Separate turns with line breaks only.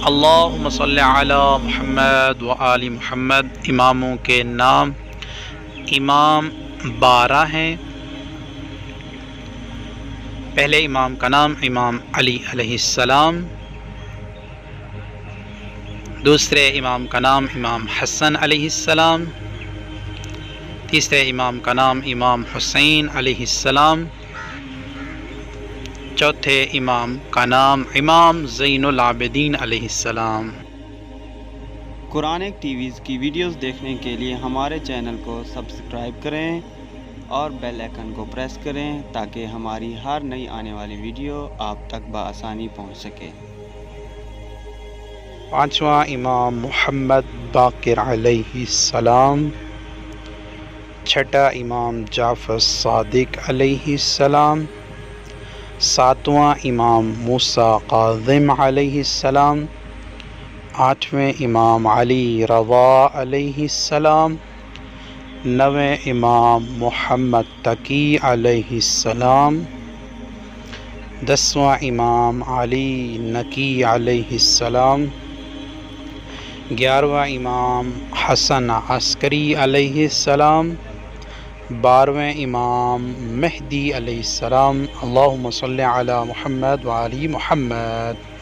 اللہم صلی علی محمد و آل محمد۔ اماموں کے نام امام 12 ہیں۔ پہلے امام کا نام امام علی علیہ السلام، دوسرے امام کا نام امام حسن علیہ السلام، تیسرے امام کا نام امام حسین علیہ السلام، چوتھے امام کا نام امام زین العابدین علیہ السلام۔
قرآن ٹی ویز کی ویڈیوز دیکھنے کے لیے ہمارے چینل کو سبسکرائب کریں اور بیل آئیکن کو پریس کریں تاکہ ہماری ہر نئی آنے والی ویڈیو آپ تک بآسانی پہنچ سکے۔
پانچواں امام محمد باقر علیہ السلام، چھٹا امام جعفر صادق علیہ السلام، ساتواں امام موسیٰ کاظم علیہ السلام، آٹھویں امام علی رضا علیہ السلام، نویں امام محمد تقی علیہ السلام، دسواں امام علی نقی علیہ السلام، گیارہواں امام حسن عسکری علیہ السلام، بارہویں امام مہدی علیہ السلام۔ اللہم صلی علی محمد و آل محمد۔